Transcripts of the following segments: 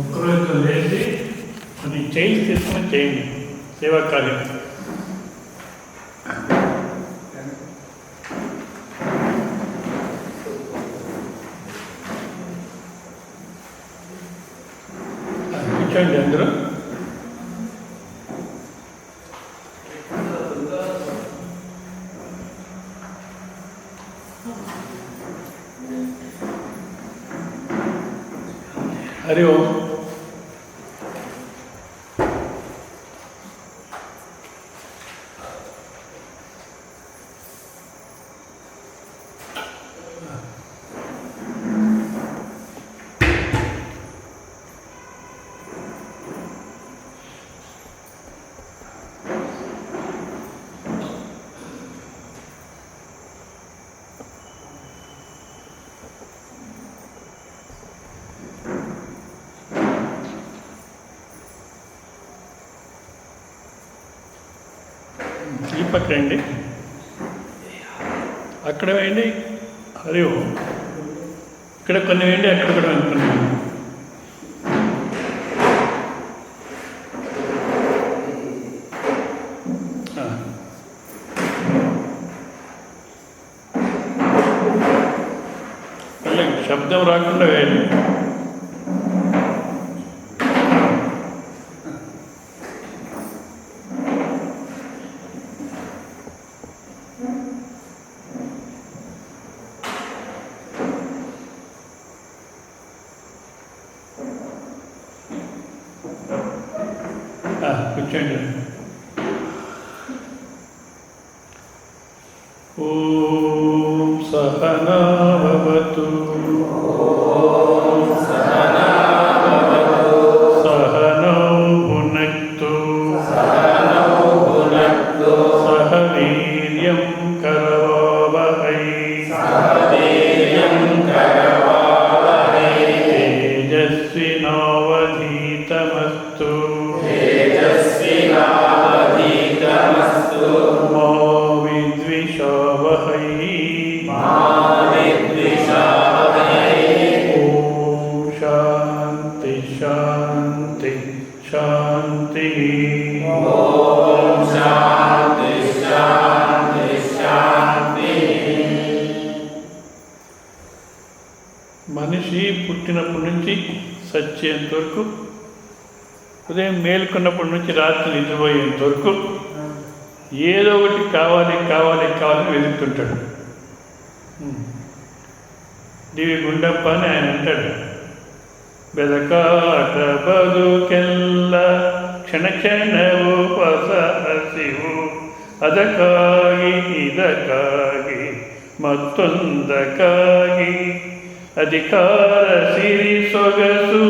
ఒక్కరోజు లేచి కొన్ని చేంజ్ తీసుకొని చేయండి సేవా కార్యం. కూర్చోండి అందరూ. హరి ఓం. ఈ పక్క రండి, అక్కడ వేయండి. హరి ఓం. ఇక్కడ కొన్ని వేయండి, అక్కడ కూడా అనుకున్నాను. శబ్దం రాకుండా వేయండి. కూర్చోండి. ఓం సహనా భవతు సహనౌ భునక్తు సహ వీర్యం కరవావహై తేజస్వినావధీతమస్తు మా విద్విషావహై. ఓం శాంతి శాంతి శాంతి. మనిషి పుట్టినప్పటి నుంచి చచ్చేంత వరకు, ఉదయం మేలుకున్నప్పటి నుంచి రాత్రి నిద్రపోయేంత వరకు ఏదో ఒకటి కావాలి కావాలి కావాలని వెతుకుతుంటాడు. డివి గుండప్ప అని ఆయన అంటాడు, బెదకాట బదుకెల్ల క్షణ క్షణవు పసహసివు ಅದಕ್ಕಾಗಿ ಇದಕ್ಕಾಗಿ ಮತ್ತೊಂದಕ್ಕಾಗಿ ಅಧಿಕಾರ ಸಿರಿ ಸೊಗಸು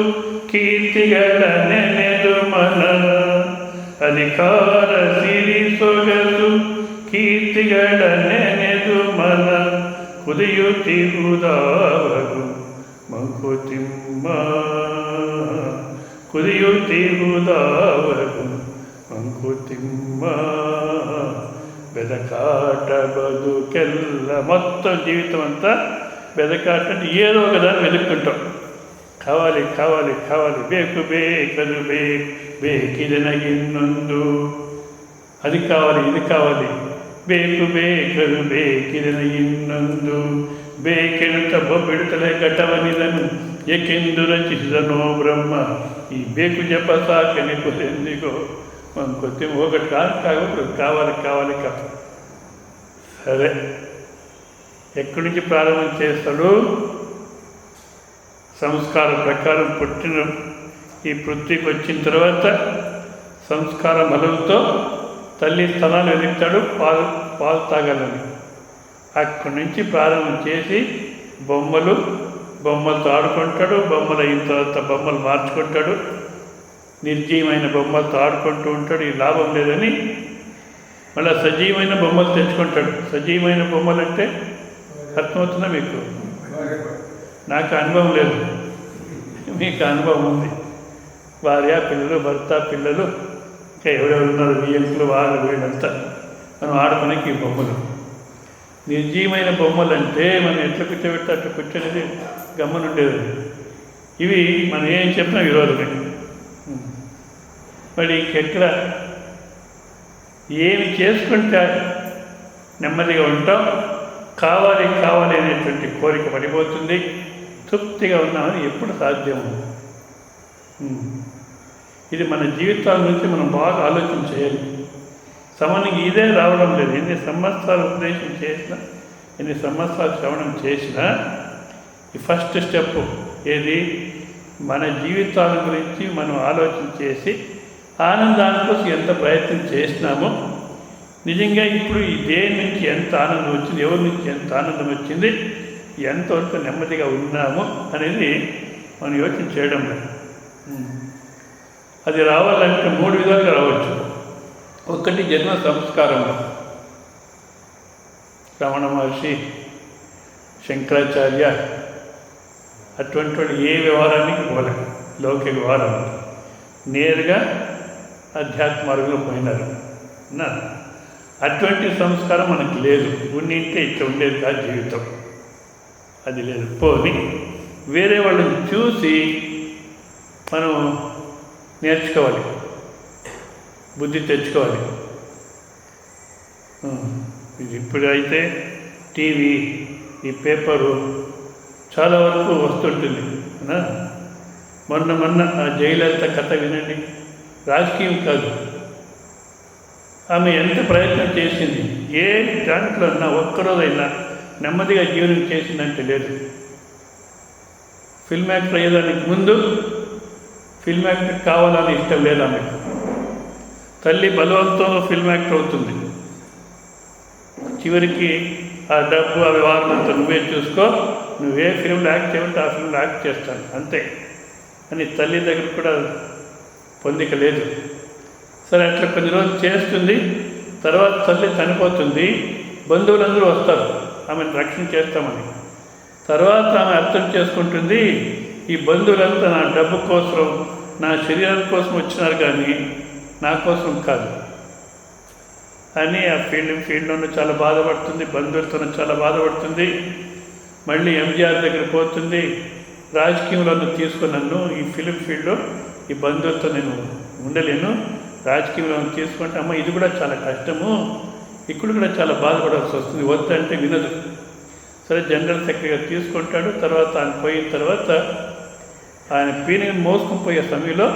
ಕೀರ್ತಿಗಳ ನೆನೆದು ಮನ. ಅಧಿಕಾರ ಸಿರಿ ಸೊಗಸು ಕೀರ್ತಿಗಳ ನೆನೆದು ಮನ. ಕುದಿಯುತ್ತಿರುವುದಾವಗು ಮಂಕುತಿಮ್ಮ, ಕುದಿಯುತ್ತಿರುವುದಾವಗು ಮಂಕುತಿಮ್ಮ. బెదకాట బతుకెల్ల. మొత్తం జీవితం అంతా బెదకాట అంటే ఏదో ఒకదాన్ని వెతుక్కుంటాం. కావాలి కావాలి కావాలి, బేకు బేకలు ಬೇಕಿದನ ಇನ್ನೊಂದು, ಅದು ಕಾವಲಿ ಇದು ಕಾವಲಿ, ಬೇಕು ಬೇಕದು ಬೇಕಿದನ ಇನ್ನೊಂದು. ಬೇಕೆನುತ್ತ ಬೊಬ್ಬಿಡುತ್ತಲೇ ಘಟವನಿದನು ಏಕೆಂದು ರಚಿಸಿದನೋ ಬ್ರಹ್ಮ. ఈ బేకు జప సాకెనికులెందిగో మంకొత్తి ఒకటి కాకపోతే కావాలి కావాలి కావాలి. సరే, ఎక్కడి నుంచి ప్రారంభం చేస్తాడు? సంస్కారం ప్రకారం పుట్టిన ఈ పృథ్వీకి వచ్చిన తర్వాత సంస్కార బలంతో తల్లి స్థలాన్ని వెతుకుతాడు, పాలు తాగాలని. అక్కడి నుంచి ప్రారంభం చేసి బొమ్మలతో ఆడుకుంటాడు. బొమ్మలు అయిన తర్వాత బొమ్మలు మార్చుకుంటాడు. నిర్జీవమైన బొమ్మలతో ఆడుకుంటూ ఉంటాడు. ఈ లాభం లేదని మళ్ళీ సజీవమైన బొమ్మలు తెచ్చుకుంటాడు. సజీవమైన బొమ్మలు అంటే అర్థమవుతుందా మీకు? నాకు అనుభవం లేదు, మీకు అనుభవం ఉంది. భార్య పిల్లలు, భర్త పిల్లలు, ఇంకా ఎవరెవరు ఉన్నారు, బియ్యంకులు, వాళ్ళు వీళ్ళంతా మనం ఆడుకునేకి ఈ బొమ్మలు. నిర్జీవమైన బొమ్మలు అంటే మనం ఎట్లా కూర్చోబెట్టి అట్లా కూర్చొనేది గమ్మునుండేది. ఇవి మనం ఏం చెప్పినా విరోధమే. మరి ఇంకెక్కడ ఏమి చేసుకుంటే నెమ్మదిగా ఉంటాం, కావాలి కావాలి అనేటువంటి కోరిక పడిపోతుంది, తృప్తిగా ఉన్నామని ఎప్పుడు సాధ్యము? ఇది మన జీవితాల నుంచి మనం బాగా ఆలోచన చేయాలి. సమనికి ఇదే రావడం లేదు. ఎన్ని సంవత్సరాలు ఉపదేశం చేసినా, ఎన్ని సంవత్సరాలు శ్రవణం చేసినా ఈ ఫస్ట్ స్టెప్ ఏది? మన జీవితాల గురించి మనం ఆలోచన చేసి ఆనందాని కోసం ఎంత ప్రయత్నం చేసినామో, నిజంగా ఇప్పుడు ఈ దేని నుంచి ఎంత ఆనందం వచ్చింది, ఎవరి నుంచి ఎంత ఆనందం వచ్చింది, ఎంతవరకు నెమ్మదిగా ఉన్నాము అనేది మనం యోచన చేయడం లేదు. అది రావాలంటే 3 విధాలుగా రావచ్చు. ఒకటి జన్మ సంస్కారంలో. రమణ మహర్షి, శంకరాచార్య అటువంటి వాళ్ళు ఏ వ్యవహారానికి పోలేదు, లౌకిక వ్యవహారం నేరుగా అధ్యాత్మ మార్గంలో పోయినారు. అటువంటి సంస్కారం మనకు లేదు. ఉండింటే ఇట్లా ఉండేది కాదు జీవితం, అది లేదు. పోని వేరే వాళ్ళని చూసి మనం నేర్చుకోవాలి, బుద్ధి తెచ్చుకోవాలి. ఇప్పుడు అయితే టీవీ, ఈ పేపరు చాలా వరకు వస్తుంటుంది. మొన్న ఆ జయలలిత కథ వినండి. రాజకీయం కాదు, ఆమె ఎంత ప్రయత్నం చేసింది, ఏ దాంట్లో అన్నా ఒక్కరోజైనా నెమ్మదిగా జీవనం చేసిందంటే లేదు. ఫిల్మ్ యాక్టర్ అయ్యేదానికి ముందు ఫిల్మ్ యాక్టర్ కావాలని ఇష్టం లేదు ఆమెకు. తల్లి బలవంతంలో ఫిల్మ్ యాక్టర్ అవుతుంది. చివరికి ఆ డబ్బు, ఆ వ్యవహారం అంతా నువ్వే చూసుకో, నువ్వే ఫిల్మ్లో యాక్ట్ చేయమంటే ఆ ఫిల్మ్లో యాక్ట్ చేస్తాను అంతే అని తల్లి దగ్గర కూడా పొందిక లేదు. సరే, అట్లా కొన్ని రోజులు చేస్తుంది. తర్వాత తల్లి చనిపోతుంది. బంధువులందరూ వస్తారు ఆమెను రక్షణ చేస్తామని. తర్వాత ఆమె అర్థం చేసుకుంటుంది, ఈ బంధువులంతా నా డబ్బు కోసం, నా శరీరం కోసం వచ్చినారు కానీ నా కోసం కాదు అని ఆ ఫీల్డ్లోనూ చాలా బాధపడుతుంది, బంధువులతోనూ చాలా బాధపడుతుంది. మళ్ళీ ఎంజీఆర్ దగ్గర పోతుంది. రాజకీయంలో తీసుకుని నన్ను ఈ ఫిలిం ఫీల్డ్లో ఈ బంధువులతో నేను ఉండలేను, రాజకీయంలో తీసుకుంటే అమ్మ ఇది కూడా చాలా కష్టము, ఇక్కడ కూడా చాలా బాధపడాల్సి వస్తుంది, వద్దంటే వినదు. సరే, జనరల్ సెక్రటరీగా తీసుకుంటాడు. తర్వాత ఆయన పోయిన తర్వాత ఆయన పీని మోసుకుని పోయే సమయంలో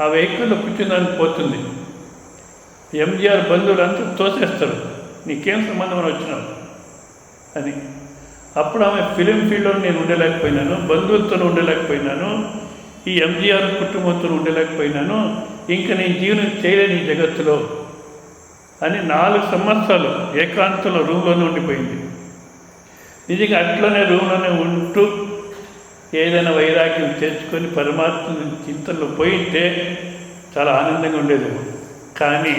ఆ వెహికల్లో కూర్చుందానికి పోతుంది. ఎంజీఆర్ బంధువులంతా తోసేస్తారు, నీకేం సంబంధం అని వచ్చినావు అని. అప్పుడు ఆమె ఫిలిం ఫీల్డ్లో నేను ఉండలేకపోయినాను, బంధువులతో ఉండలేకపోయినాను, ఈ ఎంజీఆర్ కుటుంబంతో ఉండలేకపోయినాను, ఇంకా నేను జీవనం చేయలేని ఈ జగత్తులో అని 4 సంవత్సరాలు ఏకాంతంలో రూమ్లోనే ఉండిపోయింది. నిజంగా అట్లనే రూమ్లోనే ఉంటూ ఏదైనా వైరాగ్యం తెచ్చుకొని పరమాత్మ చింతనలో పోయింటే చాలా ఆనందంగా ఉండేది. కానీ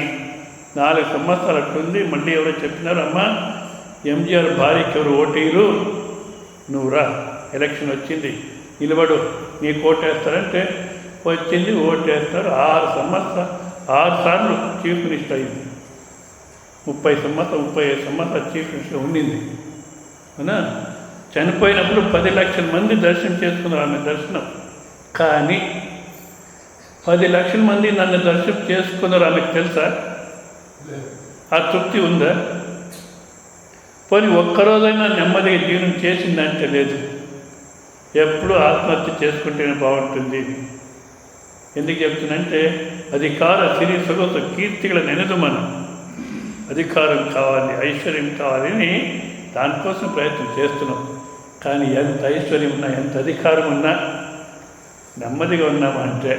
4 సంవత్సరాలు అట్లుంది. మళ్ళీ ఎవరో చెప్పినారు, అమ్మ ఎంజీఆర్ భార్యకి ఎవరు ఓటీరు, నువ్వు రా, ఎలక్షన్ వచ్చింది, నిలబడు, నీకు ఓటేస్తారంటే వచ్చింది, ఓటేస్తారు. 6 సార్లు చీఫ్ మినిస్టర్ అయింది. 35 సంవత్సరాలు చీఫ్ మినిస్టర్ ఉండింది. అవునా? చనిపోయినప్పుడు 10 లక్షల మంది దర్శనం చేసుకున్నారు ఆమె దర్శనం. కానీ 10 లక్షల మంది నన్ను దర్శనం చేసుకున్నారు ఆమెకు తెలుసా? ఆ తృప్తి ఉందా? పోనీ ఒక్కరోజైనా నెమ్మదిగా జీవనం చేసిందంటే లేదు. ఎప్పుడు ఆత్మహత్య చేసుకుంటేనే బాగుంటుంది. ఎందుకు చెప్తున్నంటే అధికార సిరి సొగస కీర్తిಗಳ నెనదు మనం అధికారం కావాలి, ఐశ్వర్యం కావాలని దానికోసం ప్రయత్నం చేస్తున్నాం. కానీ ఎంత ఐశ్వర్యం ఉన్నా, ఎంత అధికారం ఉన్నా నెమ్మదిగా ఉన్నామంటే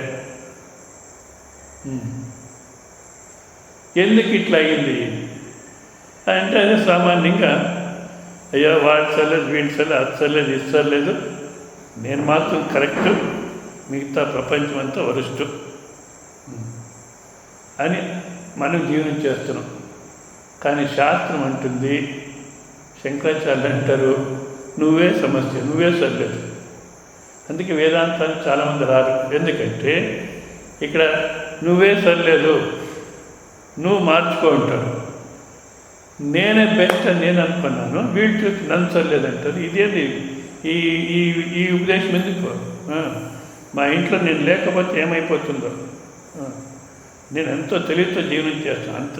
ఎందుకు ఇట్లా అయింది అంటే అదే సామాన్యంగా అయ్యో వాడు సర్లేదు, వీడి సర్లేదు, అది సర్లేదు, ఇది సర్లేదు, నేను మాత్రం కరెక్టు, మిగతా ప్రపంచం అంతా వరుష్టు అని మనం జీవనం చేస్తున్నాం. కానీ శాస్త్రం అంటుంది, శంకరాచార్యులు అంటారు, నువ్వే సమస్య, నువ్వే సర్లేదు. అందుకే వేదాంతానికి చాలామంది రారు. ఎందుకంటే ఇక్కడ నువ్వే సర్లేదు, నువ్వు మార్చుకో అంటారు. నేనే బెస్ట్ అని నేను అనుకున్నాను, వీళ్ళు చూసి నన్ను సర్లేదంటారు. ఇదేంటి ఈ ఉపదేశం ఎందుకు? మా ఇంట్లో నేను లేకపోతే ఏమైపోతుందో, నేను ఎంతో తెలివితో జీవనం చేస్తాను అంత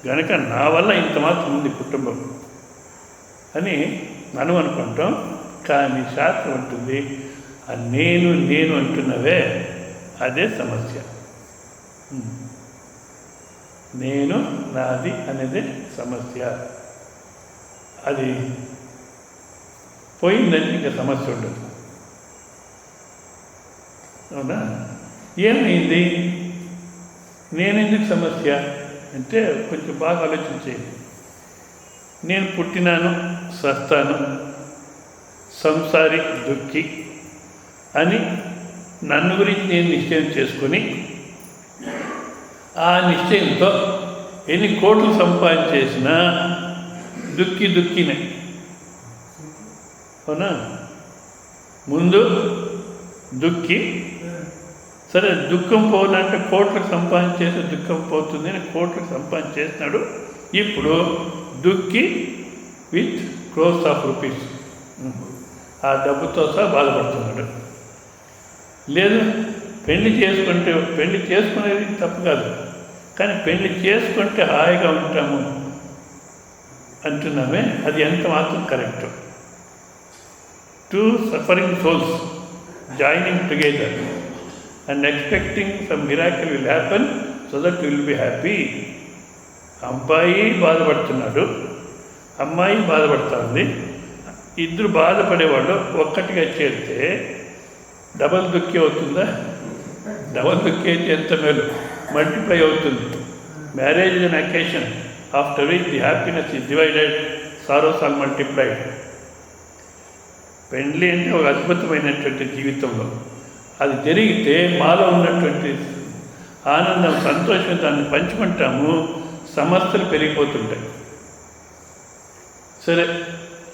గనక నా వల్ల ఇంత మాత్రం ఉంది కుటుంబం అని మనం అనుకుంటాం. కానీ శాస్త్రం ఉంటుంది ఆ నేను నేను అంటున్నవే అదే సమస్య. నేను నాది అనేది సమస్య. అది పోయిందంటే ఇంకా సమస్య ఉండదు. అవునా? ఏమైంది నేనెందుకు సమస్య అంటే కొంచెం బాగా ఆలోచించేది. నేను పుట్టినాను, సస్తాను, సంసారి, దుఃఖి అని నన్ను గురించి నేను నిశ్చయం చేసుకొని ఆ నిశ్చయంతో ఎన్ని కోట్లు సంపాదించేసినా దుఃఖినే. అవునా? ముందు దుఃఖి, సరే దుఃఖం పోవాలంటే కోట్లకు సంపాదించేసి దుఃఖం పోతుంది అని కోట్లకు సంపాదించేస్తున్నాడు. ఇప్పుడు దుఃఖి విత్ క్రోర్స్ ఆఫ్ రూపీస్, ఆ డబ్బుతో సహా బాధపడుతున్నాడు. లేదు పెళ్లి చేసుకునేది తప్పు కాదు, కానీ పెళ్లి చేసుకుంటే హాయిగా ఉంటాము అంటున్నామే, అది ఎంత మాత్రం correct. Two suffering souls joining together and expecting some miracle will happen so that you will be happy. అబ్బాయి బాధపడుతున్నాడు, అమ్మాయి బాధపడుతుంది. ఇద్దరు బాధపడేవాళ్ళు ఒక్కటిగా చేరితే డబల్ దుఃఖి అవుతుందా? డబల్ దుఃఖి అయితే ఎంత మేలు, మల్టిప్లై అవుతుంది. Marriage is an occasion after which the happiness is divided, sorrows are multiplied. పెండ్లి అంటే ఒక అద్భుతమైనటువంటి జీవితంలో అది జరిగితే మాలో ఉన్నటువంటి ఆనందం, సంతోషం దాన్ని పంచుకుంటాము, సమస్యలు పెరిగిపోతుంటాయి. సరే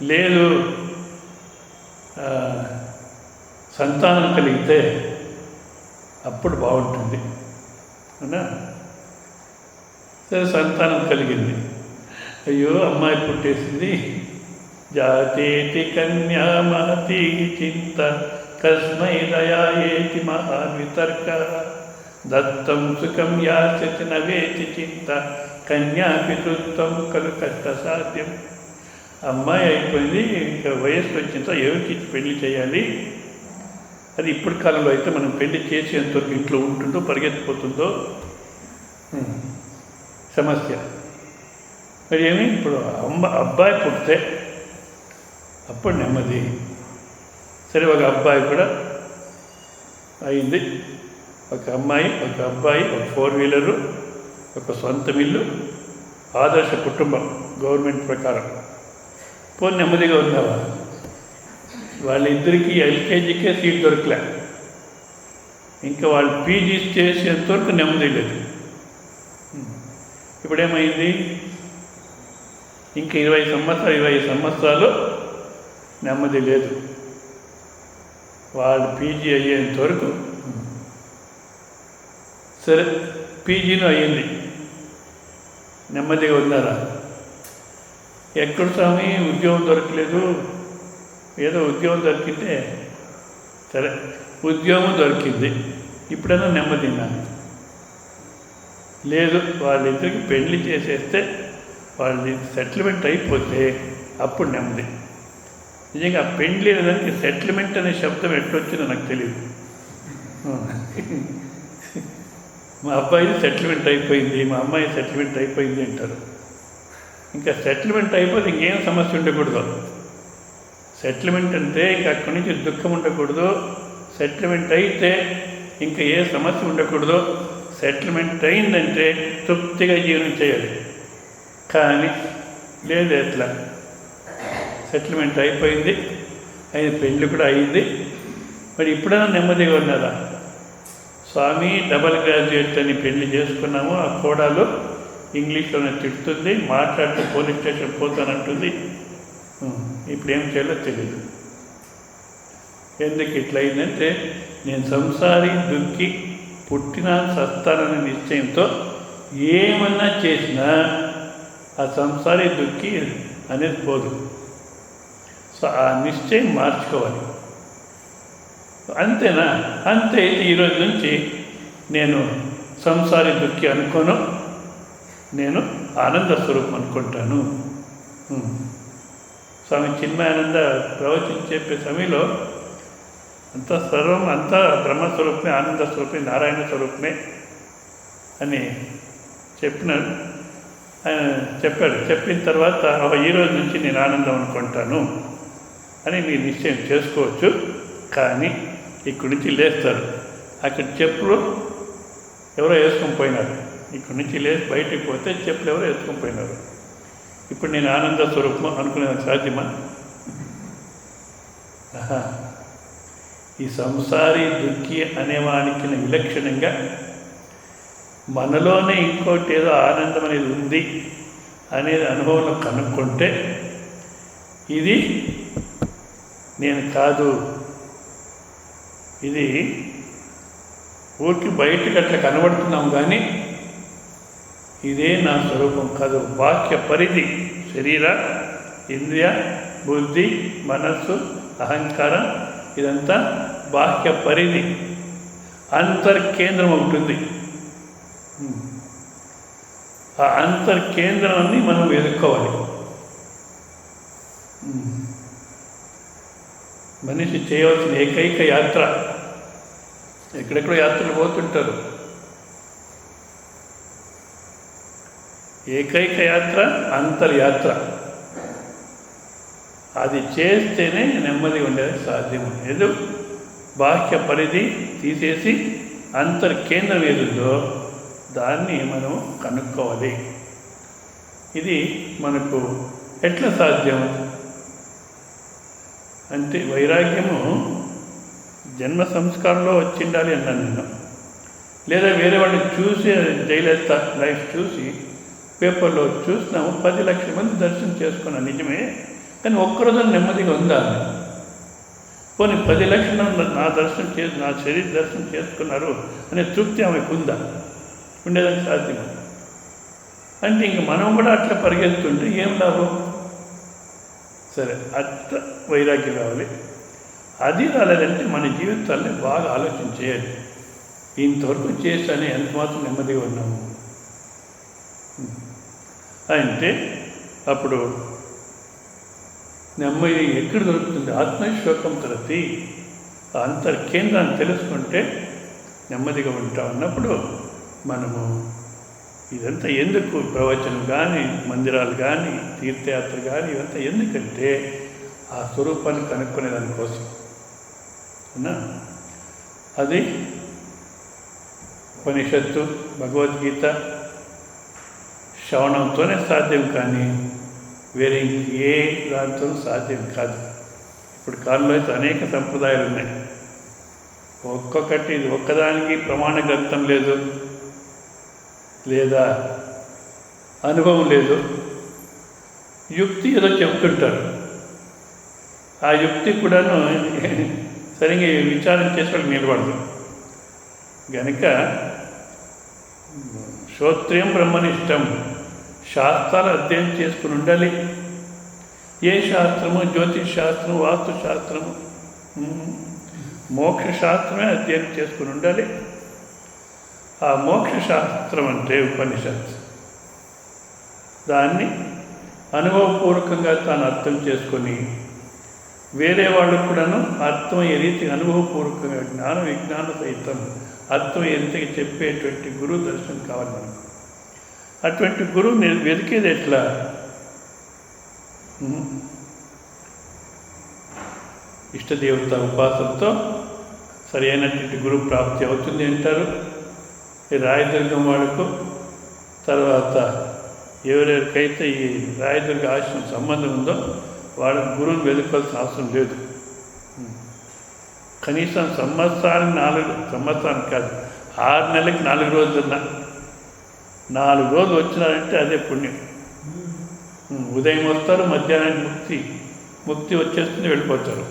లేదు సంతానం కలిగితే అప్పుడు బాగుంటుంది. అవునా? సరే సంతానం కలిగింది, అయ్యో అమ్మాయి పుట్టేసింది, జాతేతి కన్యా మహతి చింత కస్మై దయాయేతి మహావితర్క దత్తం సుఖం యాస్యతి నవేతి చింత కన్యా పితృత్వం కలు కష్ట సాధ్యం. అమ్మాయి అయిపోయింది, ఇంకా వయసు వచ్చింత ఎవరికి పెళ్లి చేయాలి? అది ఇప్పటి కాలంలో అయితే మనం పెళ్లి చేసేంతవరకు ఇంట్లో ఉంటుందో పరిగెత్తిపోతుందో సమస్య. మరి ఏమి ఇప్పుడు అబ్బాయి పుడితే అప్పుడు నెమ్మది. సరే ఒక అబ్బాయి కూడా అయింది, ఒక అమ్మాయి, ఒక అబ్బాయి, ఒక 4 వీలరు, ఒక సొంత ఇల్లు, ఆదర్శ కుటుంబం గవర్నమెంట్ ప్రకారం. పోనీ నెమ్మదిగా ఉన్నావా? వాళ్ళిద్దరికీ ఎల్కేజీకే సీట్ దొరకలే, ఇంకా వాళ్ళు పీజీ చేసేంతవరకు నెమ్మది లేదు. ఇప్పుడేమైంది? ఇంకా 20 సంవత్సరాలు నెమ్మది లేదు. వాళ్ళు పీజీ అయ్యేంత వరకు. సరే పీజీను అయ్యింది, నెమ్మదిగా ఉన్నారా? ఎక్కడ స్వామి ఉద్యోగం దొరకలేదు? ఏదో ఉద్యోగం దొరికితే సరే, ఉద్యోగం దొరికింది, ఇప్పుడైనా నెమ్మదిన్నా? లేదు, వాళ్ళిద్దరికి పెళ్లి చేసేస్తే వాళ్ళది సెటిల్మెంట్ అయిపోతే అప్పుడు నెమ్మది. నిజంగా పెళ్లి అనేదానికి సెటిల్మెంట్ అనే శబ్దం ఎట్లొచ్చిందో నాకు తెలియదు. మా అబ్బాయి సెటిల్మెంట్ అయిపోయింది, మా అమ్మాయి సెటిల్మెంట్ అయిపోయింది అంటారు. ఇంకా సెటిల్మెంట్ అయిపోతే ఇంకేం సమస్య ఉండకూడదు. సెటిల్మెంట్ అంటే ఇంకా అక్కడి నుంచి దుఃఖం ఉండకూడదు. సెటిల్మెంట్ అయితే ఇంకా ఏ సమస్య ఉండకూడదు. సెటిల్మెంట్ అయిందంటే తృప్తిగా జీవనం చేయాలి. కానీ లేదు, ఎట్లా సెటిల్మెంట్ అయిపోయింది, పెళ్ళి కూడా అయింది, మరి ఇప్పుడైనా నెమ్మదిగా ఉన్నారా? స్వామి డబల్ గ్రాడ్యుయేట్ అని పెళ్లి చేసుకున్నాము, ఆ కోడలు ఇంగ్లీష్లోనే తిడుతుంది, మాట్లాడితే పోలీస్ స్టేషన్ పోతానంటుంది. ఇప్పుడు ఏం చేయాలో తెలియదు. ఎందుకు ఇట్లా అయిందంటే నేను సంసారి దుఃఖి పుట్టిన సస్తానని నిశ్చయంతో ఏమన్నా చేసినా ఆ సంసారి దుఃఖి అనేది పోదు. సో ఆ నిశ్చయం మార్చుకోవాలి. అంతేనా? అంతే. అయితే ఈరోజు నుంచి నేను సంసారి దుఃఖి అనుకోను, నేను ఆనంద స్వరూపం అనుకుంటాను. స్వామి చిన్మయానంద ప్రవచించి చెప్పే సమయంలో అంతా సర్వం అంతా బ్రహ్మస్వరూపమే, ఆనంద స్వరూపమే, నారాయణ స్వరూపమే అని చెప్పాడు. చెప్పిన తర్వాత ఈరోజు నుంచి నేను ఆనందం అనుకుంటాను అని మీరు నిశ్చయం చేసుకోవచ్చు. కానీ ఇక్కడి నుంచి లేస్తారు, అక్కడ చెప్పులు ఎవరో వేసుకొని పోయినారు, ఇక్కడి నుంచి లేచి బయటికి పోతే చెప్పులు ఎవరో వేసుకొని పోయినారు. ఇప్పుడు నేను ఆనంద స్వరూపం అనుకునేది సాధ్యమా? ఈ సంసారి దుఃఖి అనేవానికి విలక్షణంగా మనలోనే ఇంకోటి ఏదో ఆనందం అనేది ఉంది అనేది అనుభవంలో కనుక్కుంటే ఇది నేను కాదు, ఇది ఊరికి బయటకు అట్లా కనబడుతున్నాం కానీ ఇదే నా స్వరూపం కాదు. వాక్య పరిధి శరీర, ఇంద్రియ, బుద్ధి, మనస్సు, అహంకారం ఇదంతా బాహ్య పరిధి. అంతర్కేంద్రం ఉంటుంది. ఆ అంతర్కేంద్రాన్ని మనం ఎదుర్కోవాలి. మనిషి చేయవలసిన ఏకైక యాత్ర, ఎక్కడెక్కడో యాత్రలు పోతుంటారు, ఏకైక యాత్ర అంతర్యాత్ర. అది చేస్తేనే నెమ్మది ఉండేది సాధ్యం. ఏదో బాహ్య పరిధి తీసేసి అంతర్కేంద్రం ఏదుందో దాన్ని మనం కనుక్కోవాలి. ఇది మనకు ఎట్లా సాధ్యం అంటే వైరాగ్యము జన్మ సంస్కారంలో వచ్చిండాలి అన్నాను నేను. లేదా వేరే వాళ్ళని చూసి జయలలిత లైఫ్ చూసి పేపర్లో చూసినాము, 10 లక్షల మంది దర్శనం చేసుకున్నాను నిజమే, కానీ ఒక్కరోజు నెమ్మదిగా ఉందా? పోనీ 10 లక్షలు నా దర్శనం చేసి నా శరీర దర్శనం చేసుకున్నారు అనే తృప్తి ఆమెకు ఉందా? ఉండేదానికి సాధ్యం. అంటే ఇంక మనం కూడా అట్లా పరిగెత్తుంటే ఏం లాభం? సరే, అట్లా వైరాగ్యం కావాలి. అది రాలేదంటే మన జీవితాన్ని బాగా ఆలోచన చేయాలి. ఇంతవరకు చేశానే ఎంత మాత్రం నెమ్మదిగా ఉన్నాము అంటే అప్పుడు నెమ్మది ఎక్కడ దొరుకుతుంది? ఆత్మశోకం తరతి అంతర్కేంద్రాన్ని తెలుసుకుంటే నెమ్మదిగా ఉంటాం అన్నప్పుడు మనము ఇదంతా ఎందుకు ప్రవచనం కానీ మందిరాలు కానీ తీర్థయాత్ర కానీ ఇదంతా ఎందుకంటే ఆ స్వరూపాన్ని కనుక్కునే దానికోసం. అది ఉపనిషత్తు, భగవద్గీత శ్రవణంతోనే సాధ్యం, కానీ వేరే ఏ దాంతో సాధ్యం కాదు. ఇప్పుడు కాలంలో అయితే అనేక సంప్రదాయాలు ఉన్నాయి. ఒక్కొక్కటి ఒక్కదానికి ప్రమాణ గ్రంథం లేదు, లేదా అనుభవం లేదు, యుక్తి ఏదో చెప్తుంటారు. ఆ యుక్తి కూడాను సరిగ్గా విచారం చేసేవాళ్ళు నిలబడదు. కనుక శ్రోత్రియం బ్రహ్మనిష్టం, శాస్త్రాలు అధ్యయనం చేసుకుని ఉండాలి. ఏ శాస్త్రము? జ్యోతిష్ శాస్త్రం, వాస్తుశాస్త్రము, మోక్షశాస్త్రమే అధ్యయనం చేసుకుని ఉండాలి. ఆ మోక్షశాస్త్రం అంటే ఉపనిషత్తు. దాన్ని అనుభవపూర్వకంగా తాను అర్థం చేసుకొని వేరే వాళ్ళు కూడాను అర్థమయ్యే రీతికి అనుభవపూర్వకంగా జ్ఞాన విజ్ఞాన సహితం అర్థమయ్యే రీతికి చెప్పేటువంటి గురువు దర్శనం కావాలి మనకు. అటువంటి గురువుని వెతికేది ఎట్లా? ఇష్టదేవత ఉపాసనతో సరి అయినటువంటి గురువు ప్రాప్తి అవుతుంది అంటారు. ఈ రాయదుర్గం వాళ్ళకు తర్వాత ఎవరెవరికైతే ఈ రాయదుర్గ ఆశ్రమం సంబంధం ఉందో వాళ్ళకు గురువుని వెతుక్కోవాల్సిన అవసరం లేదు. కనీసం సంవత్సరానికి కాదు, 6 నెలలకి 4 రోజులున్నా 4 రోజులు వచ్చినారంటే అదే పుణ్యం. ఉదయం వస్తారు, మధ్యాహ్నానికి ముక్తి వచ్చేస్తుంది, వెళ్ళిపోతారు.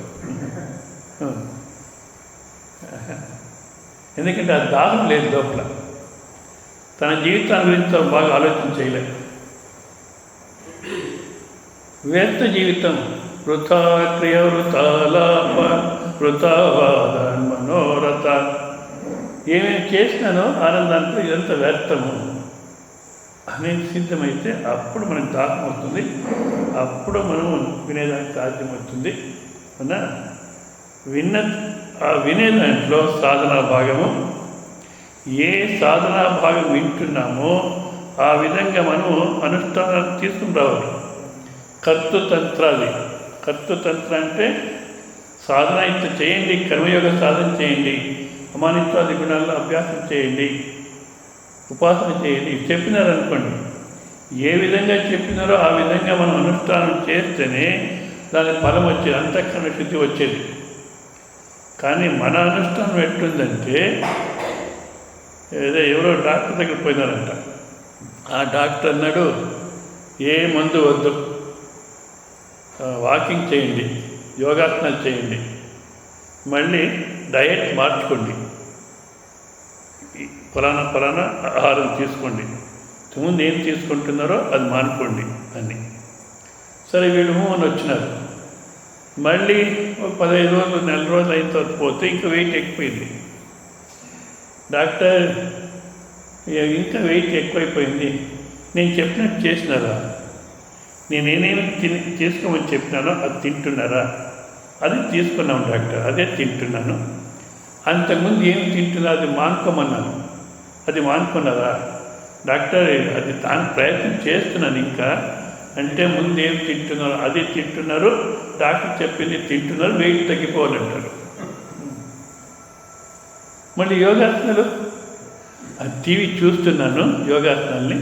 ఎందుకంటే ఆ దాహం లేదు లోపల. తన జీవితాన్ని గురించి బాగా ఆలోచన చేయలేదు. వ్యర్థ జీవితం వృథా క్రియ వృథాలాప వృథావాదాన్ మనోరథ. ఏమేమి చేసినానో ఆనందానికి ఇదంతా వ్యర్థము అనేది సిద్ధమైతే అప్పుడు మనకు దాహం అవుతుంది, అప్పుడు మనము వినేదానికి సాధ్యమవుతుంది. అవునా? వినే దాంట్లో సాధనా భాగము, ఏ సాధనా భాగం వింటున్నామో ఆ విధంగా మనము అనుష్ఠానాలు తీసుకుని రావాలి. కర్తృతంత్ర అంటే సాధన ఇంత చేయండి, కర్మయోగ సాధన చేయండి, అమానిత్వాది గుణాల్లో అభ్యాసం చేయండి, ఉపాసన చేయండి చెప్పినారనుకోండి. ఏ విధంగా చెప్పినారో ఆ విధంగా మనం అనుష్ఠానం చేస్తేనే దాని ఫలం వచ్చేది, అంతఃకరణ శుద్ధి వచ్చేది. కానీ మన అనుష్ఠానం ఎట్లుందంటే, ఎవరో డాక్టర్ దగ్గర పోయినారంట. ఆ డాక్టర్ అన్నాడు, ఏ మందు వద్దు, వాకింగ్ చేయండి, యోగాసనాలు చేయండి, మళ్ళీ డయట్ మార్చుకోండి, ఫలానా ఆహారం తీసుకోండి, ముందు ఏం తీసుకుంటున్నారో అది మానుకోండి అని. సరే వీళ్ళు అని వచ్చినారు. మళ్ళీ ఒక 15 రోజులు, నెల రోజులు అయిన తర్వాత పోతే ఇంకా వెయిట్ ఎక్కువైంది. డాక్టర్ ఇంకా వెయిట్ ఎక్కువైపోయింది, నేను చెప్పినట్టు చేసినారా, నేనేమేమి తీసుకోమని చెప్పినానో అది తింటున్నారా? అది తీసుకున్నాం డాక్టర్, అదే తింటున్నాను. అంతకుముందు ఏమి తింటున్నా అది మానుకోమన్నాను, అది మానుకున్నారా? డాక్టర్ అది దాని ప్రయత్నం చేస్తున్నాను ఇంకా అంటే, ముందు ఏం తింటున్నారు అదే తింటున్నారు, డాక్టర్ చెప్పింది తింటున్నారు, వెయిట్ తగ్గిపోవాలంటారు. మళ్ళీ యోగాసనాలు, టీవీ చూస్తున్నాను యోగాసనాల్ని,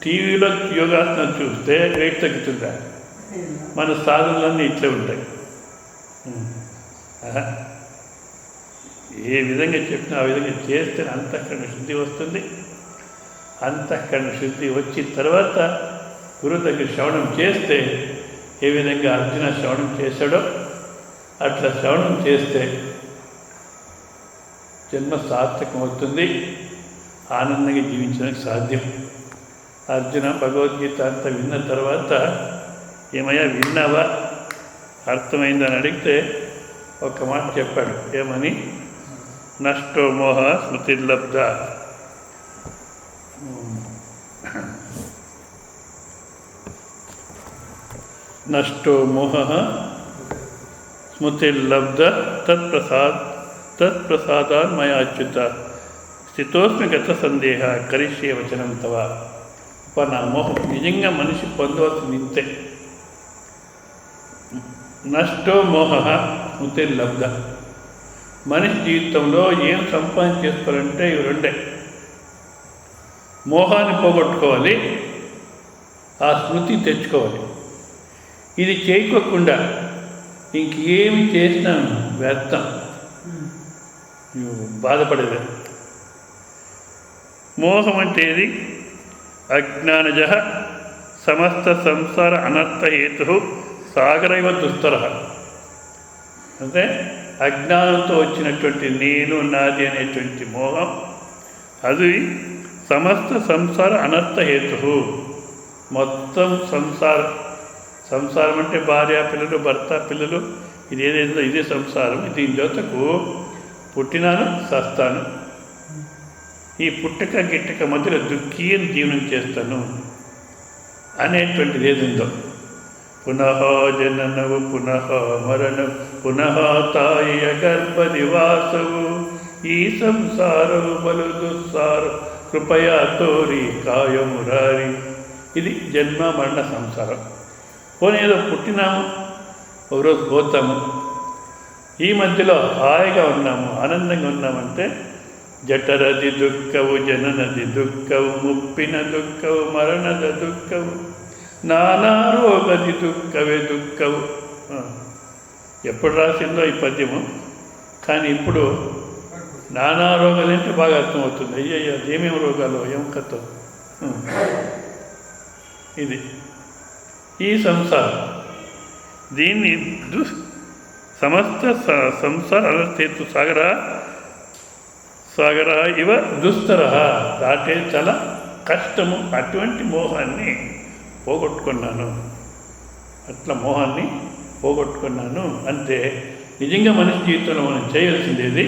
టీవీలో యోగాసనాలు చూస్తే వెయిట్ తగ్గుతుందా? మన సాధనలన్నీ ఇట్లే ఉంటాయి. ఏ విధంగా చెప్పినా ఆ విధంగా చేస్తే అంతఃకరణ శుద్ధి వస్తుంది. అంతఃకరణ శుద్ధి వచ్చిన తర్వాత గురువు దగ్గర శ్రవణం చేస్తే ఏ విధంగా అర్జున శ్రవణం చేశాడో అట్లా శ్రవణం చేస్తే జన్మ సార్థకం అవుతుంది, ఆనందంగా జీవించడానికి సాధ్యం. అర్జున భగవద్గీత అంతా విన్న తర్వాత, ఏమయ్యా విన్నావా, అర్థమైందని అడిగితే ఒక మాట చెప్పాడు. ఏమని? నష్టో మోహ స్మృతిర్లబ్ధ. నష్టో మోహ స్మృతిర్లబ్ధ తత్ప్రసాదాన్ మయాచ్యుత స్థితోస్మి గత సందేహ కరిష్యే వచనం తవ. నా మోహం నిజంగా మనిషి పొందవలసింది ఇంతే. నష్టో మోహ స్మృతిర్లబ్ధ. మనిషి జీవితంలో ఏం సంపాదన చేసుకోవాలంటే ఇవి రెండే. మోహాన్ని పోగొట్టుకోవాలి, ఆ స్మృతి తెచ్చుకోవాలి. ఇది చేయకోకుండా ఇంకేమి చేసినా వ్యర్థం, బాధపడేది. మోహం అంటే ఇది అజ్ఞానజ సమస్త సంసార అనర్థహేతు సాగరైవ దుస్తర. అంటే అజ్ఞానంతో వచ్చినటువంటి నేను నాది అనేటువంటి మోహం, అది సమస్త సంసార అనర్థహేతు. మొత్తం సంసారం అంటే భార్య పిల్లలు, భర్త పిల్లలు, ఇది ఏదైతే ఇదే సంసారం. దీని జొతకు పుట్టినాను సస్తాను, ఈ పుట్టక గిట్టక మధ్యలో దుఃఖీని జీవనం చేస్తాను అనేటువంటిది ఏదిందో, పునః జననవు పునః మరణం పునః తాయ గర్భ నివాసవు ఈ సంసారవు బలు దుస్సారు కృపయా తోరి కాయమురారి. ఇది జన్మ మరణ సంసారం. పోనీ ఏదో పుట్టినాము, ఒకరోజు పోతాము, ఈ మధ్యలో హాయిగా ఉన్నాము, ఆనందంగా ఉన్నామంటే జఠరది దుఃఖవు జననది దుఃఖవు ముప్పిన దుఃఖవు మరణద దుఃఖవు నానా రోగది దుఃఖవే దుఃఖవు. ఎప్పుడు రాసిందో ఈ పద్యము, కానీ ఇప్పుడు నానా రోగాలు అంటే బాగా అర్థమవుతుంది. అయ్యయ్యో ఏమేమి రోగాలు ఏం కథ. ఇది ఈ సంసారం, దీన్ని సమస్త సంసార అనర్థేతు సాగర ఇవ దుస్తర. దాటే చాలా కష్టము. అటువంటి మోహాన్ని పోగొట్టుకున్నాను. అట్లా మోహాన్ని పోగొట్టుకున్నాను అంతే. నిజంగా మనిషి జీవితంలో మనం చేయాల్సిందేది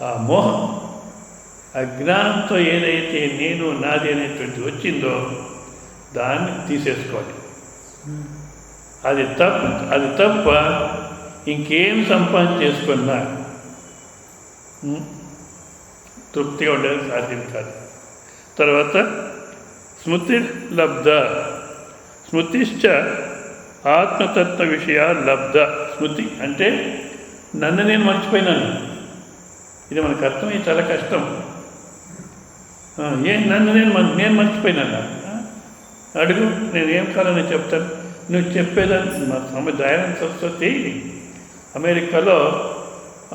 ఆ మోహం, అజ్ఞానంతో ఏదైతే నేను నాది అనేటువంటి వచ్చిందో దాన్ని తీసేసుకోవాలి. అది తప్ప ఇంకేం సంపాదన చేసుకున్నా తృప్తిగా ఉండేది సాధ్యం కాదు. తర్వాత స్మృతి లబ్ధ, స్మృతిశ్చ ఆత్మతత్వ విషయ లబ్ధ. స్మృతి అంటే నన్ను నేను మర్చిపోయినాను. ఇది మనకు అర్థమయ్యి చాలా కష్టం. నన్ను నేను మర్చిపోయినాను. అడుగు, నేను ఏం కావాలని చెప్తాను. నువ్వు చెప్పేదాన్ని మా స్వామి దయానంద సరస్వతి అమెరికాలో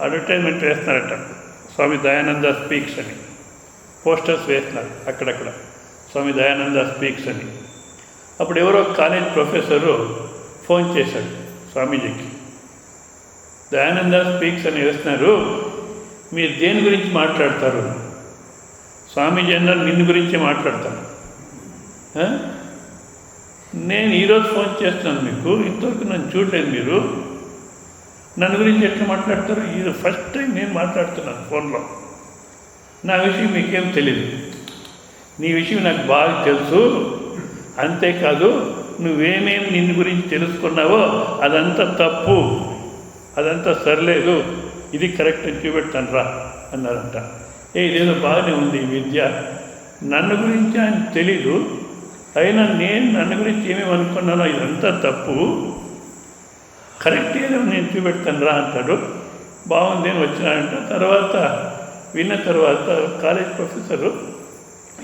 అడ్వర్టైజ్మెంట్ వేస్తున్నారట. స్వామి దయానంద స్పీక్స్ అని పోస్టర్స్ వేస్తున్నారు అక్కడక్కడ, స్వామి దయానంద స్పీక్స్ అని. అప్పుడు ఎవరో కాలేజ్ ప్రొఫెసరు ఫోన్ చేశాడు స్వామీజీకి, దయానంద స్పీక్స్ అని వేస్తున్నారు, మీరు దేని గురించి మాట్లాడతారు? స్వామీజీ అన్నారు నిన్ను గురించే మాట్లాడతాను. నేను ఈరోజు ఫోన్ చేస్తున్నాను మీకు, ఇంతవరకు నన్ను చూడలేదు మీరు, నన్ను గురించి ఎట్లా మాట్లాడతారు? ఇది ఫస్ట్ టైం నేను మాట్లాడుతున్నాను ఫోన్లో. నా విషయం మీకేం తెలియదు, నీ విషయం నాకు బాగా తెలుసు. అంతేకాదు నువ్వేమేమి నిన్ను గురించి తెలుసుకున్నావో అదంతా తప్పు, అదంతా సరిలేదు, ఇది కరెక్ట్ అని చూపెడతాను రా అన్నారంట. ఇదేదో బాగానే ఉంది ఈ విద్య, నన్ను గురించి ఆయన తెలీదు, అయినా నేను నన్ను గురించి ఏమేమి అనుకున్నానో ఇదంతా తప్పు, కరెక్ట్ ఏదో నేను చూపెడతాను రా అంటాడు. బాగుంది అని వచ్చినాడంట. తర్వాత విన్న తర్వాత కాలేజ్ ప్రొఫెసరు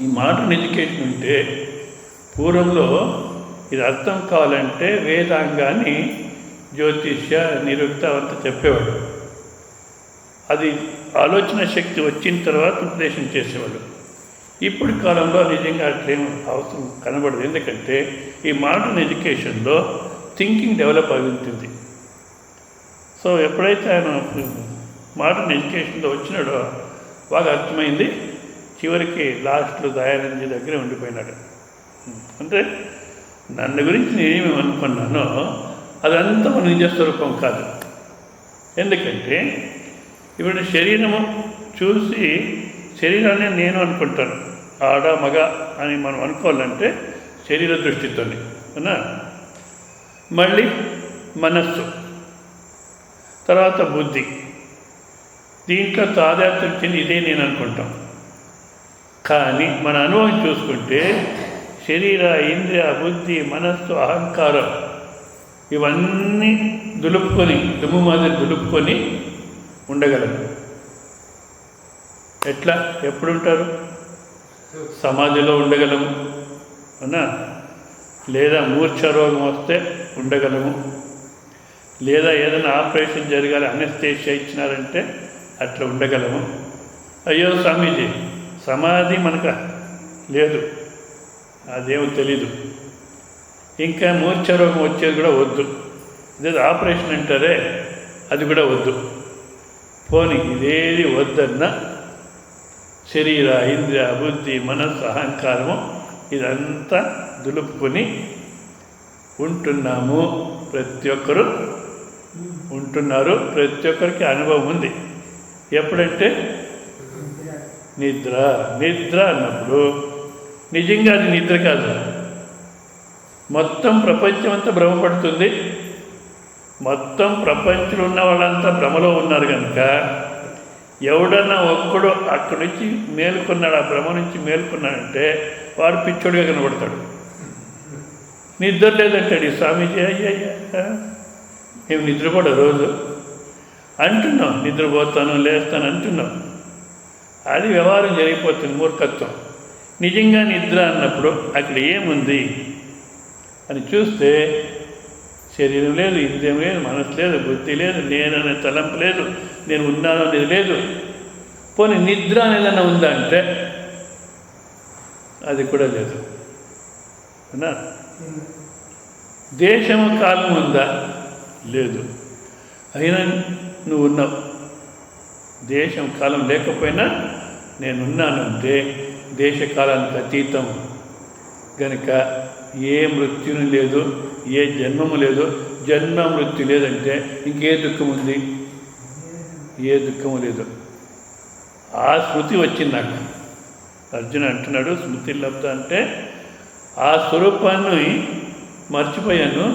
ఈ మోడర్న్ ఎడ్యుకేషన్ ఉంటే పూర్వంలో ఇది అర్థం కావాలంటే వేదాంగాన్ని జ్యోతిష్య నిరుక్త అంతా చెప్పేవాడు. అది ఆలోచన శక్తి వచ్చిన తర్వాత ఉపదేశం చేసేవాడు. ఇప్పుడు కాలంలో నిజంగా అట్లేం అవసరం కనబడదు. ఎందుకంటే ఈ మోడర్న్ ఎడ్యుకేషన్లో థింకింగ్ డెవలప్ అయి ఉంటుంది. సో ఎప్పుడైతే ఆయన మోడర్న్ ఎడ్యుకేషన్లో వచ్చినాడో బాగా అర్థమైంది. చివరికి లాస్ట్లో దయానంద దగ్గరే ఉండిపోయినాడు. అంటే నన్ను గురించి నేనేమి అనుకున్నానో అదంతా మన నిజ స్వరూపం కాదు. ఎందుకంటే ఇప్పుడు శరీరము చూసి శరీరాన్ని నేను అనుకుంటాను, ఆడ మగ అని మనం అనుకోవాలంటే శరీర దృష్టితోనే అవునా. మళ్ళీ మనస్సు, తర్వాత బుద్ధి, దీంట్లో తాదాత్మ్యం చెంది ఇదే నేను అనుకుంటాం. కానీ మన అనుభవం చూసుకుంటే శరీర, ఇంద్రియ, బుద్ధి, మనస్సు, అహంకారం ఇవన్నీ దులుపుకొని దుమ్ము మాదిరి దులుపుకొని ఉండగలరు. ఎట్లా ఎప్పుడుంటారు? సమాధిలో ఉండగలము అవునా, లేదా మూర్ఛ రోగం వస్తే ఉండగలము, లేదా ఏదైనా ఆపరేషన్ జరగాలి అనస్థేషియా ఇచ్చినారంటే అట్లా ఉండగలము. అయ్యో స్వామీజీ సమాధి మనకు లేదు, అదేమో తెలీదు, ఇంకా మూర్ఛ రోగం వచ్చేది కూడా వద్దు, ఇదేదో ఆపరేషన్ అంటారే అది కూడా వద్దు. పోనీ ఇదేది వద్దన్నా శరీర, ఇంద్రియ, బుద్ధి, మనస్సు, అహంకారము ఇదంతా దులుపుకొని ఉంటున్నాము. ప్రతి ఒక్కరు ఉంటున్నారు, ప్రతి ఒక్కరికి అనుభవం ఉంది. ఎప్పుడంటే నిద్ర. నిద్ర అన్నప్పుడు నిజంగా అది నిద్ర కాదు, మొత్తం ప్రపంచం అంతా భ్రమపడుతుంది. మొత్తం ప్రపంచంలో ఉన్న వాళ్ళంతా భ్రమలో ఉన్నారు కనుక ఎవడన్నా ఒక్కడు అక్కడి నుంచి మేలుకున్నాడు, ఆ భ్రమ నుంచి మేలుకున్నాడంటే వాడు పిచ్చోడిగా కనబడతాడు. నిద్ర లేదంటాడు ఈ స్వామీజీ. అయ్యయ్యా మేము నిద్రపోడా రోజు అంటున్నాం, నిద్రపోతాను లేస్తాను అంటున్నాం, అది వ్యవహారం జరిగిపోతుంది, మూర్ఖత్వం. నిజంగా నిద్ర అన్నప్పుడు అక్కడ ఏముంది అని చూస్తే శరీరం లేదు, ఇంద్రియం లేదు, మనసు లేదు, బుద్ధి లేదు, నేననే తలంపు లేదు, నేను ఉన్నాను అనేది లేదు. పోనీ నిద్ర అనేదన్నా ఉందా అంటే అది కూడా లేదు అవునా. దేశము కాలం ఉందా? లేదు. అయినా నువ్వు ఉన్నావు. దేశం కాలం లేకపోయినా నేనున్నానంటే దేశకాలానికి అతీతం గనుక ఏ మృత్యుని లేదు, ఏ జన్మము లేదు, జన్మ మృత్యు లేదంటే ఇంకే దుఃఖం ఉంది? ఏ దుఃఖము లేదు. ఆ స్మృతి వచ్చింది నాకు. అర్జున అంటున్నాడు స్మృతి లబ్ధ అంటే ఆ స్వరూపాన్ని మర్చిపోయాను,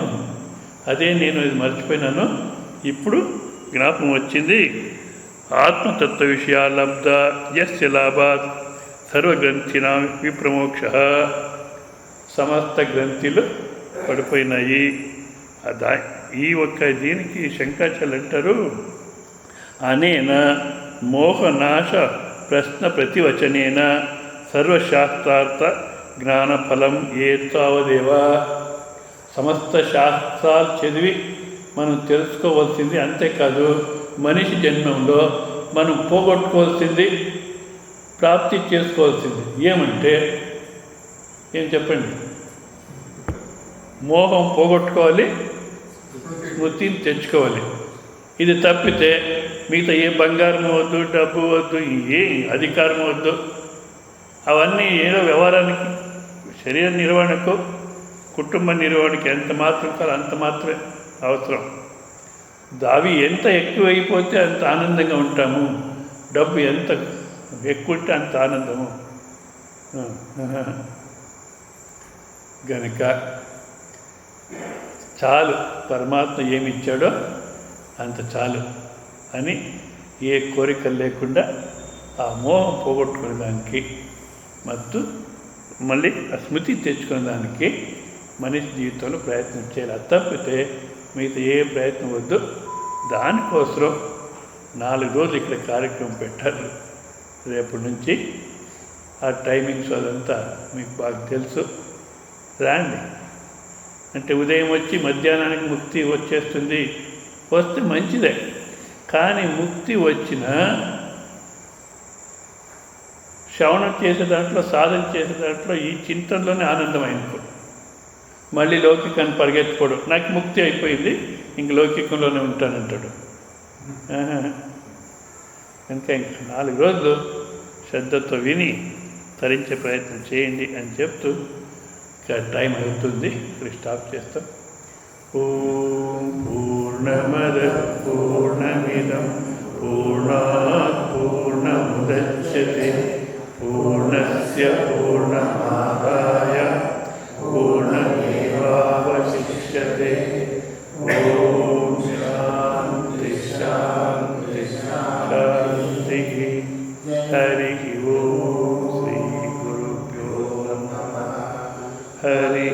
అదే నేను ఇది మర్చిపోయినాను, ఇప్పుడు జ్ఞాపకం వచ్చింది. ఆత్మతత్వ విషయా లబ్ధ యస్య లాభాత్ సర్వగ్రంథినా విప్రమోక్ష. సమస్త గ్రంథులు పడిపోయినాయి. ఈ ఒక్క దీనికి శంకరాచార్యులు అంటారు, అనేన మోహనాశ ప్రశ్న ప్రతివచనేన సర్వశాస్త్రార్థ జ్ఞానఫలం ఏతావదేవా. సమస్త శాస్త్రాలు చదివి మనం తెలుసుకోవాల్సింది, అంతేకాదు మనిషి జన్మంలో మనం పోగొట్టుకోవాల్సింది, ప్రాప్తి చేసుకోవాల్సింది ఏమంటే ఏం చెప్పండి? మోహం పోగొట్టుకోవాలి, స్మృతిని తెచ్చుకోవాలి. ఇది తప్పితే మిగతా ఏ బంగారం వద్దు, డబ్బు వద్దు, ఏ అధికారం వద్దు. అవన్నీ ఏదో వ్యవహారానికి, శరీర నిర్వహణకు, కుటుంబ నిర్వహణకి ఎంత మాత్రం కాదు అంత మాత్రమే అవసరం. అవి ఎంత ఎక్కువైపోతే అంత ఆనందంగా ఉంటాము. డబ్బు ఎంత ఎక్కువ ఉంటే అంత ఆనందము. గనుక చాలు, పరమాత్మ ఏమి ఇచ్చాడో అంత చాలు అని ఏ కోరికలు లేకుండా ఆ మోహం పోగొట్టుకునే దానికి ಮತ್ತು మళ్ళీ ఆ స్మృతి తెచ్చుకునే దానికి మనిషి జీవితంలో ప్రయత్నం చేయాలి. అది తప్పితే మిగతా ఏ ప్రయత్నం వద్దు. దానికోసం 4 రోజులు ఇక్కడ కార్యక్రమం పెట్టారు. రేపటి నుంచి ఆ టైమింగ్స్ అదంతా మీకు బాగా తెలుసు. రాండి అంటే ఉదయం వచ్చి మధ్యాహ్నానికి ముక్తి వచ్చేస్తుంది, వస్తే మంచిదే. కానీ ముక్తి వచ్చిన శ్రవణం చేసే దాంట్లో, సాధన చేసే దాంట్లో ఈ చింతనలోనే ఆనందమైంది. మళ్ళీ లౌకికాన్ని పరిగెత్తుకోవడం, నాకు ముక్తి అయిపోయింది ఇంక లౌకికంలోనే ఉంటానంటాడు. ఇంకా 4 రోజులు శ్రద్ధతో విని తరించే ప్రయత్నం చేయండి అని చెప్తూ ఇంకా టైం అవుతుంది, ఇక్కడ స్టాప్ చేస్తాం. ఓం పూర్ణమద పూర్ణమిదం పూర్ణాత్ పూర్ణముదచ్యతే పూర్ణస్య పూర్ణమాదాయ పూర్ణమేవావశిష్యతే. ఓం శాంతి శాంతి శాంతి. హరి ఓం శ్రీ గురుభ్యో నమః. హరి